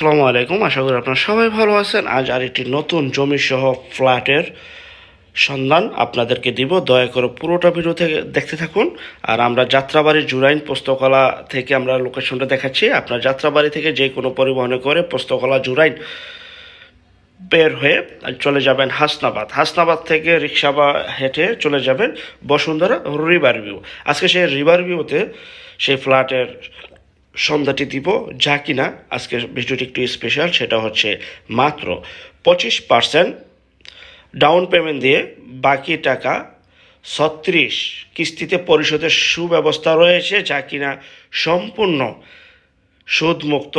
আসসালামু আলাইকুম। আশা করি আপনারা সবাই ভালো আছেন। আজ আরেকটি নতুন জমি সহ ফ্ল্যাটের সন্ধান আপনাদেরকে দিব। দয়া করে পুরোটা ভিডিও থেকে দেখতে থাকুন। আর আমরা যাত্রাবাড়ি জুরাইন পোস্তকলা থেকে আমরা লোকেশনটা দেখাচ্ছি। আপনার যাত্রাবাড়ি থেকে যে কোনো পরিবহনে করে পোস্তকলা জুরাইন বের হয়ে চলে যাবেন হাসনাবাদ। হাসনাবাদ থেকে রিক্সা বা হেঁটে চলে যাবেন বসুন্ধরা রিভার ভিউ। আজকে সেই রিভার ভিউতে সেই ফ্ল্যাটের সন্ধ্যাটি দিব, যা কিনা আজকের ভিডিওটি একটু স্পেশাল। সেটা হচ্ছে মাত্র 25% ডাউন পেমেন্ট দিয়ে বাকি টাকা 36 কিস্তিতে পরিশোধের সুব্যবস্থা রয়েছে, যা কিনা সম্পূর্ণ সুদমুক্ত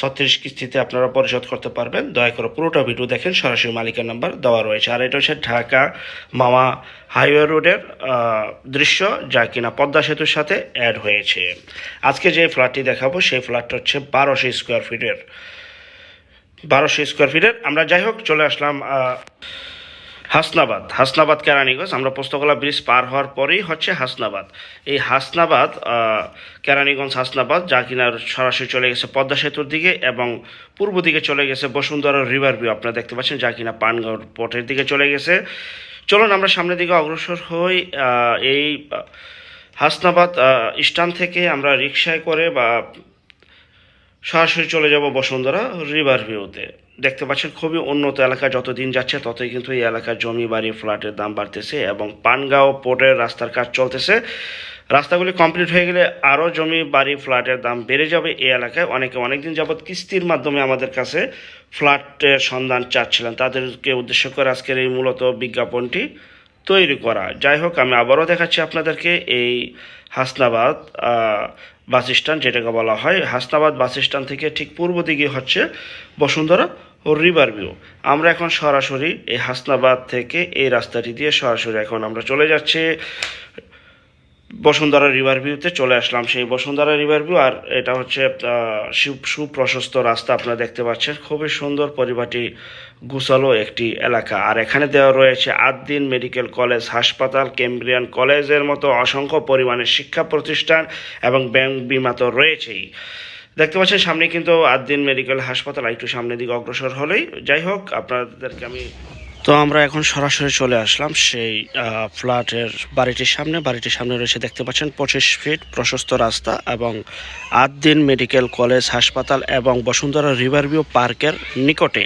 36 কিস্তিতে আপনারা পরিশোধ করতে পারবেন। দয়া করে পুরোটা ভিডিও দেখেন, সরাসরি মালিকের নাম্বার দেওয়া রয়েছে। আর এটা হচ্ছে ঢাকা মাওয়া হাইওয়ে রোডের দৃশ্য, যা কিনা পদ্মা সেতুর সাথে অ্যাড হয়েছে। আজকে যে ফ্ল্যাটটি দেখাবো সেই ফ্ল্যাটটা হচ্ছে 1200 স্কোয়ার ফিটের। আমরা যাই হোক চলে আসলাম হাসনাবাদ কেরানীগঞ্জ। আমরা পোস্তকলা ব্রিজ পার হওয়ার পরেই হচ্ছে হাসনাবাদ। এই হাসনাবাদ কেরানীগঞ্জ হাসনাবাদ, যা কিনা সরাসরি চলে গেছে পদ্মা সেতুর দিকে এবং পূর্ব দিকে চলে গেছে বসুন্ধরা রিভার ভিউ আপনারা দেখতে পাচ্ছেন, যা কিনা পানগাঁও পোর্টের দিকে চলে গেছে। চলুন আমরা সামনের দিকে অগ্রসর হই। এই হাসনাবাদ স্ট্যান্ড থেকে আমরা রিক্সায় করে বা সরাসরি চলে যাব বসুন্ধরা রিভার ভিউতে। দেখতে পাচ্ছেন খুবই উন্নত এলাকা, যত দিন যাচ্ছে ততই কিন্তু এই এলাকার জমি বাড়ি ফ্ল্যাটের দাম বাড়তেছে এবং পানগাঁও পোর্টের রাস্তার কাজ চলতেছে। রাস্তাগুলি কমপ্লিট হয়ে গেলে আরও জমি বাড়ি ফ্ল্যাটের দাম বেড়ে যাবে এই এলাকায়। অনেকে অনেকদিন যাবৎ কিস্তির মাধ্যমে আমাদের কাছে ফ্ল্যাটের সন্ধান চাচ্ছিলেন, তাদেরকে উদ্দেশ্য করে আজকের এই মূলত বিজ্ঞাপনটি তৈরি করা। যাই হোক, আমি আবারও দেখাচ্ছি আপনাদেরকে এই হাসনাবাদ বাস স্ট্যান্ড, যেটাকে বলা হয় হাসনাবাদ বাস স্ট্যান্ড থেকে ঠিক পূর্ব দিকে হচ্ছে বসুন্ধরা ও রিভার ভিউ। আমরা এখন সরাসরি এই হাসনাবাদ থেকে এই রাস্তাটি দিয়ে সরাসরি এখন আমরা চলে যাচ্ছি বসুন্ধরা রিভার ভিউতে। চলে আসলাম সেই বসুন্ধরা রিভার ভিউ। আর এটা হচ্ছে সুপ্রশস্ত রাস্তা আপনারা দেখতে পাচ্ছেন, খুবই সুন্দর পরিপাটি গুছালো একটি এলাকা। আর এখানে দেওয়া রয়েছে আদ্দিন মেডিকেল কলেজ, হাসপাতাল, কেমব্রিয়ান কলেজের মতো অসংখ্য পরিমাণের শিক্ষা প্রতিষ্ঠান এবং ব্যাংক বিমা তো রয়েছেই। দেখতে পাচ্ছেন সামনে কিন্তু আদ্দিন মেডিকেল হাসপাতাল, একটু সামনের দিকে অগ্রসর হলেই। যাই হোক, আপনাদেরকে তো আমরা এখন সরাসরি চলে আসলাম সেই বাড়িটির সামনে রয়েছে দেখতে পাচ্ছেন 25 ফিট প্রশস্ত রাস্তা এবং আদ্দিন মেডিকেল কলেজ হাসপাতাল এবং বসুন্ধরা রিভার ভিউ পার্কের নিকটে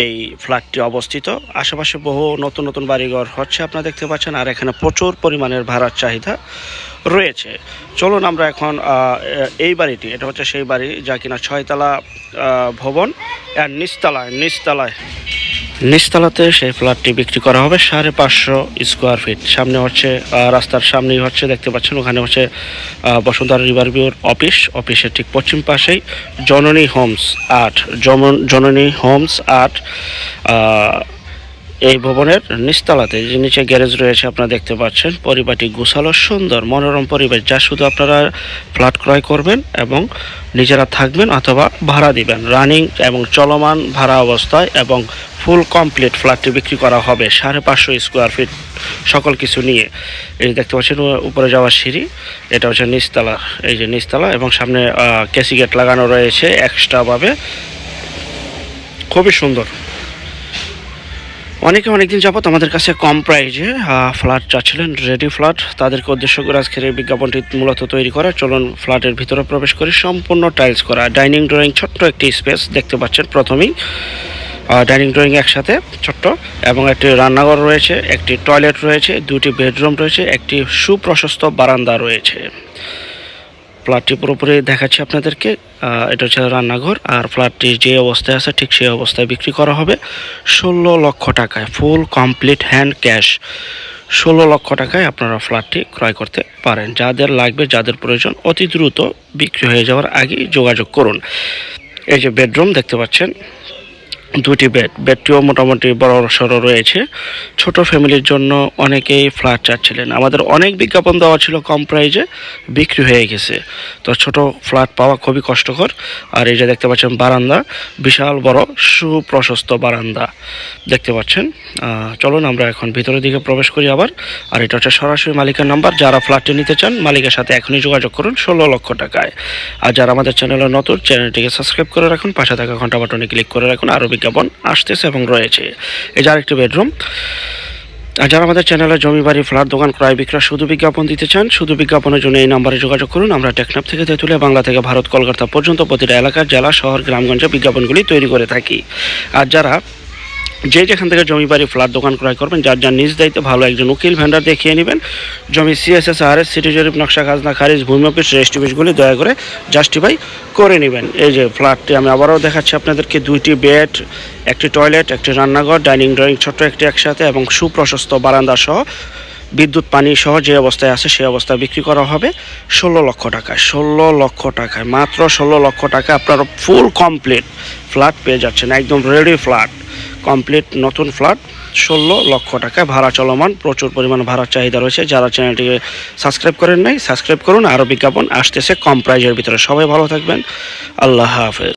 এই ফ্ল্যাটটি অবস্থিত। আশেপাশে বহু নতুন বাড়িঘর হচ্ছে আপনারা দেখতে পাচ্ছেন। আর এখানে প্রচুর পরিমাণের ভাড়ার চাহিদা রয়েছে। চলুন আমরা এখন এই বাড়িটি, এটা হচ্ছে সেই বাড়ি যা কিনা 6তলা ভবন, আর নিচতলাতে সেই ফ্ল্যাটটি বিক্রি করা হবে 550 স্কোয়ার ফিট। সামনে হচ্ছে রাস্তার সামনেই হচ্ছে দেখতে পাচ্ছেন, ওখানে হচ্ছে বসুন্ধরা রিভার ভিউর অফিসের ঠিক পশ্চিম পাশেই জননী হোমস আর্ট এই ভবনের নিচতলাতে যে নিচে গ্যারেজ রয়েছে আপনারা দেখতে পাচ্ছেন। পরিপাটি গুছালো সুন্দর মনোরম পরিবেশ, যা শুধু আপনারা ফ্ল্যাট ক্রয় করবেন এবং নিজেরা থাকবেন অথবা ভাড়া দিবেন। রানিং এবং চলমান ভাড়া অবস্থায় এবং ফুল কমপ্লিট ফ্ল্যাটটি বিক্রি করা হবে 550 স্কোয়ার ফিট সকল কিছু নিয়ে। এই দেখতে পাচ্ছেন উপরে যাওয়ার সিঁড়ি, এটা হচ্ছে নিচতলা এবং সামনে কেসি গেট লাগানো রয়েছে এক্সট্রাভাবে, খুবই সুন্দর। অনেকদিন যাবত আমাদের কাছে কম প্রাইজে ফ্ল্যাট চাচ্ছিলেন, রেডি ফ্ল্যাট। তাদেরকে উদ্দেশ্য করে আজকের এই বিজ্ঞাপনটি মূলত তৈরি করা। চলুন ফ্ল্যাটের ভিতরে প্রবেশ করি। সম্পূর্ণ টাইলস করা ডাইনিং ড্রয়িং, ছোট্ট একটি স্পেস দেখতে পাচ্ছেন প্রথমেই। ডাইনিং ড্রয়িং একসাথে ছোট্ট এবং একটি রান্নাঘর রয়েছে, একটি টয়লেট রয়েছে, 2টি বেডরুম রয়েছে, একটি সুপ্রশস্ত বারান্দা রয়েছে। ফ্ল্যাটটি পুরোপুরি দেখাচ্ছি আপনাদেরকে। এটা হচ্ছে রান্নাঘর। আর ফ্ল্যাটটি যে অবস্থায় আছে ঠিক সেই অবস্থায় বিক্রি করা হবে 16 লক্ষ টাকায়, ফুল কমপ্লিট হ্যান্ড ক্যাশ। 16 লক্ষ টাকায় আপনারা ফ্ল্যাটটি ক্রয় করতে পারেন। যাদের লাগবে, যাদের প্রয়োজন, অতি দ্রুত বিক্রি হয়ে যাওয়ার আগেই যোগাযোগ করুন। এই যে বেডরুম দেখতে পাচ্ছেন, 2টি বেডটিও মোটামুটি বড় সড়ো রয়েছে। ছোট ফ্যামিলির জন্য অনেকেই ফ্ল্যাট চাচ্ছিলেন, আমাদের অনেক বিজ্ঞাপন দেওয়া ছিল, কম প্রাইজে বিক্রি হয়ে গেছে। তো ছোট ফ্ল্যাট পাওয়া খুবই কষ্টকর। আর এই যে দেখতে পাচ্ছেন বারান্দা, বিশাল বড় সুপ্রশস্ত বারান্দা, দেখতে পাচ্ছেন। চলুন আমরা এখন ভিতরের দিকে প্রবেশ করি আবার। আর এটা হচ্ছে সরাসরি মালিকের নাম্বার। যারা ফ্ল্যাটটি নিতে চান মালিকের সাথে এখনই যোগাযোগ করুন 16 লক্ষ টাকায়। আর যারা আমাদের চ্যানেলে নতুন, চ্যানেলটিকে সাবস্ক্রাইব করে রাখুন, পাশে থাকা ঘন্টা বাটনে ক্লিক করে রাখুন, আরও বিজ্ঞাপন আসতেছে এবং রয়েছে। এই যে আরেকটি বেডরুম। আর যারা আমাদের চ্যানেলে জমি বাড়ি ফ্ল্যাট দোকান ক্রয় বিক্রয় শুধু বিজ্ঞাপন দিতে চান, শুধু বিজ্ঞাপনের জন্য এই নম্বরে যোগাযোগ করুন। আমরা টেকনাফ থেকে তেঁতুলিয়া, বাংলা থেকে ভারত, কলকাতা পর্যন্ত প্রতিটা এলাকার, জেলা, শহর, গ্রামগঞ্জে বিজ্ঞাপনগুলি তৈরি করে থাকি। আর যারা যেখান থেকে জমি বাড়ি ফ্ল্যাট দোকান ক্রয় করবেন, যার নিজ দায়িত্বে ভালো একজন উকিল ভেন্ডার দেখিয়ে নেবেন। জমি সিএসএস, আরএস, সিটি জরিপ, নকশা, খাজনা খারিজ, ভূমি অফিস, রেজিস্ট্রি অফিসগুলি দয়া করে জাস্টিফাই করে নেবেন। এই যে ফ্ল্যাটটি আমি আবারও দেখাচ্ছি আপনাদেরকে। 2টি বেড, একটি টয়লেট, একটি রান্নাঘর, ডাইনিং ড্রয়িং ছোট্ট একটি একসাথে এবং সুপ্রশস্ত বারান্দা সহ বিদ্যুৎ পানি সহ যে অবস্থায় আছে সেই অবস্থায় বিক্রি করা হবে 16 লক্ষ টাকায়। 16 লক্ষ টাকায়, মাত্র 16 লক্ষ টাকায় আপনারা ফুল কমপ্লিট ফ্ল্যাট পেয়ে যাচ্ছেন। একদম রেডি ফ্ল্যাট, কমপ্লিট নতুন ফ্ল্যাট 16 লক্ষ টাকায়। ভাড়া চলমান, প্রচুর পরিমাণ ভাড়ার চাহিদা রয়েছে। যারা চ্যানেলটিকে সাবস্ক্রাইব করেন নাই সাবস্ক্রাইব করুন, আরও বিজ্ঞাপন আসতেছে কম প্রাইজের ভিতরে। সবাই ভালো থাকবেন, আল্লাহ হাফেজ।